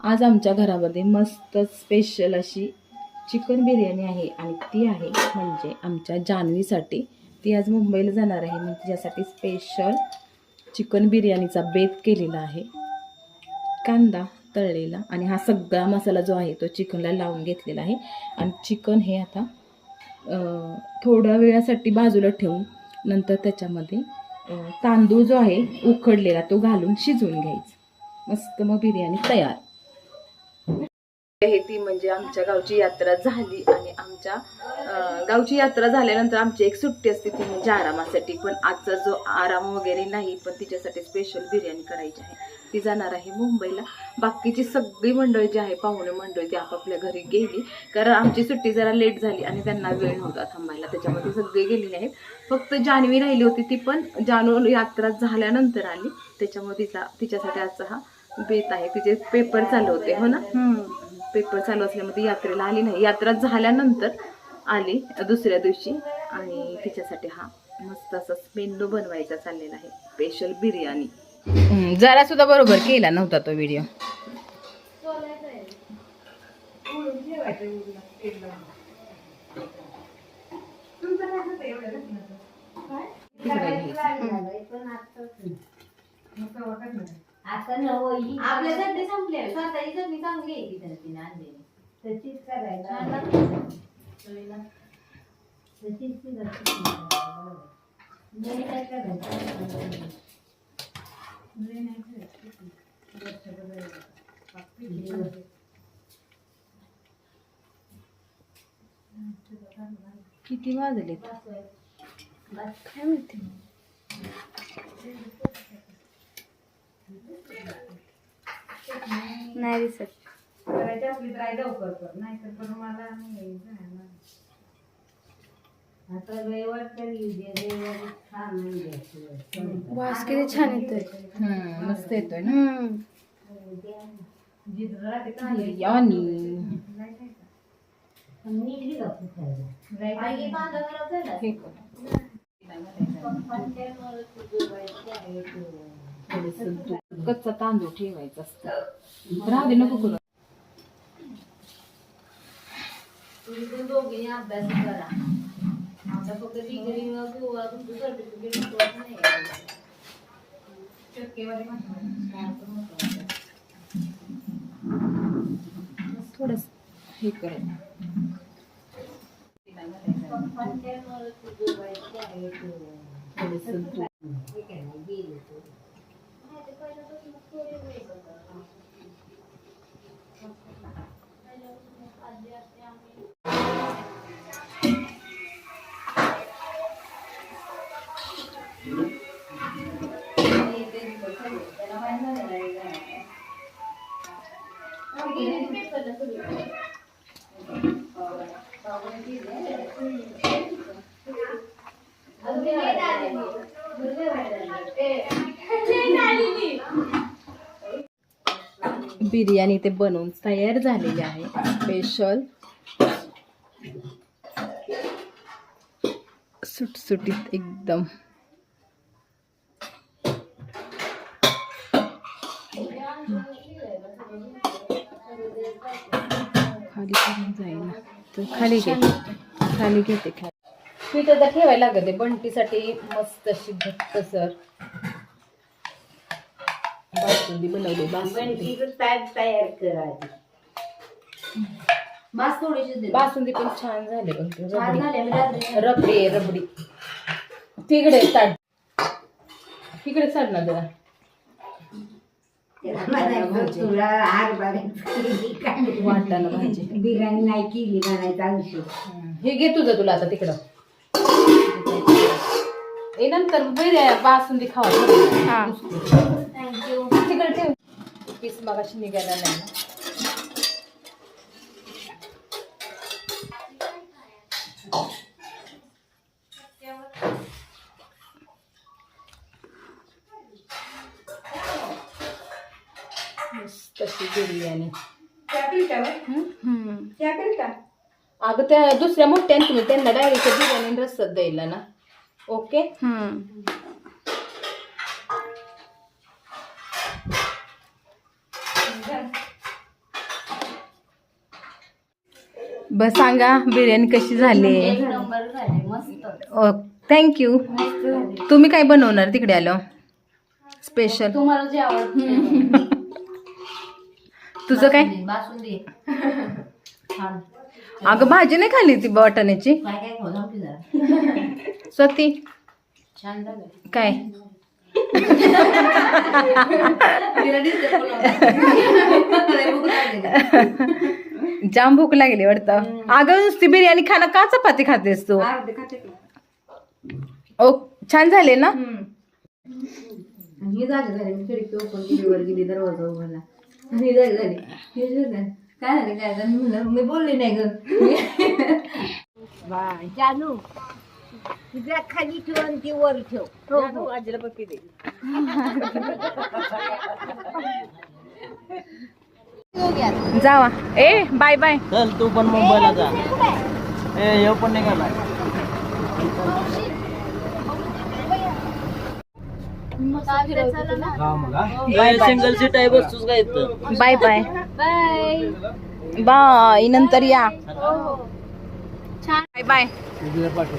आज आमच्या घरामध्ये मस्त स्पेशल अशी चिकन बिर्याणी आहे आणि ती आहे म्हणजे आमच्या जान्हवीसाठी. ती आज मुंबईला जाणार आहे म्हणजे तिच्यासाठी स्पेशल चिकन बिर्याणीचा बेत केलेला आहे. कांदा तळलेला आणि हा सगळा मसाला जो आहे तो चिकनला लावून घेतलेला आहे. आणि चिकन हे आता थोड्या वेळासाठी बाजूला ठेवून नंतर त्याच्यामध्ये तांदूळ जो आहे उकडलेला तो घालून शिजवून घ्यायचा. मस्त मग बिर्याणी तयार. हे ती म्हणजे आमच्या गावची यात्रा झाली आणि आमच्या गावची यात्रा झाल्यानंतर आमची एक सुट्टी असते ती म्हणजे आरामासाठी. पण आजचा जो आराम वगैरे नाही, पण तिच्यासाठी स्पेशल बिर्याणी करायची आहे. ती जाणार आहे मुंबईला. बाकीची सगळी मंडळी जी आहे पाहुणे मंडळी ती आपापल्या घरी गेली, कारण आमची सुट्टी जरा लेट झाली आणि त्यांना वेळ नव्हता थांबायला, त्याच्यामध्ये सगळे गेलेले आहेत. फक्त जान्हवी राहिली होती, ती पण जानू यात्रा झाल्यानंतर आली, त्याच्यामुळे तिच्यासाठी आजचा हा बेत आहे. तिचे पेपर चालू होते हो ना, पेपर चालू असल्यामुळे यात्रेला आली नाही. यात्रा झाल्यानंतर आली दुसऱ्या दिवशी आणि तिच्यासाठी हा मस्त असा मेनू बनवायचा चाललेला आहे, स्पेशल बिर्याणी. जरा सुद्धा बरोबर केला नव्हता तो व्हिडिओ. आता नवई आपल्या चटणी संपली, स्वतःची चटणी चांगली आहे की तिने आणलेली, तशीच करायला तशीच नाही काय करायचं. किती वाजले काय माहिती. नाही दिसत वास किती छान येतोय. मस्त येतोय ना कच्चा तांदूळ ठेवायचा असतो. राहू दे नको करू. तुम्ही दोघींनी अभ्यास करा. आता फक्त डिग्री किंवा तुमचं सर्टिफिकेट महत्वाचं नाही, टक्केवारी महत्वाची. थोडस हे करायचं. बिर्याणी ते बनवून तयार झालेली आहे स्पेशल सुटसुटीत एकदम. खाली करून जाईल तर खाली घेते खाली. पीठ आता ठेवायला लागत आहे बंटीसाठी मस्त अशी घट्ट सर बासुंदी बनवली. तयार करा. बासुंदी पण छान झाले. रबडी तिकडे चढ, तिकडे चढ ना जरा. वाटाणा भाजी बिर्याणी नाही केली म्हणायचा अंश. हे घे तुझं तुला आता तिकडं. नंतर बासुंदी खावा. थँक्यू. तिकडे ठेव. पीस मगाशी निघायला नाही ना. तशी बिर्याणी अगं त्या दुसऱ्या मोठ्या तुम्ही त्यांना डायरेक्ट बिर्याणी रस्त्यात द्यायला ना. ओके. बस सांगा बिर्याणी कशी झाली. एक नंबर झाले मस्त. थँक्यू. तुम्ही काय बनवणार तिकडे आलो स्पेशल. तुम्हाला जे आवडतं तुझं काय. बासुंदी छान. अगं भाजी नाही खाल्ली ती वाटाण्याची. काय काय खाऊ सांगते जरा. स्वती छान झालं. काय. तिला दिसतं लय भूक लागलेली. जाम भूक लागली वाटतं. अगं नुसती बिर्याणी खाणं का चपाती खातेस तू. अर्धे खाते का? ओ छान झाले ना. ही झाली मी खिडकी ओपन केली, वर गेली, दरवाजा उघडला आणि ही झाली हे झालं. काय झालं काय झालं म्हणलं, मी बोलली नाही ग. जानू तुझ्या खाली ठेव आणि ती वर ठेव. आजीला पप्पी दे. जावा. ए बाय बाय. चल तू पण मुंबईला जा. ए येऊ पण निघाला. काय सिंगल सीट आहे बसतोस काय इथं. Bye bye. बाय बाय नंतर या. Bye bye. पाठव.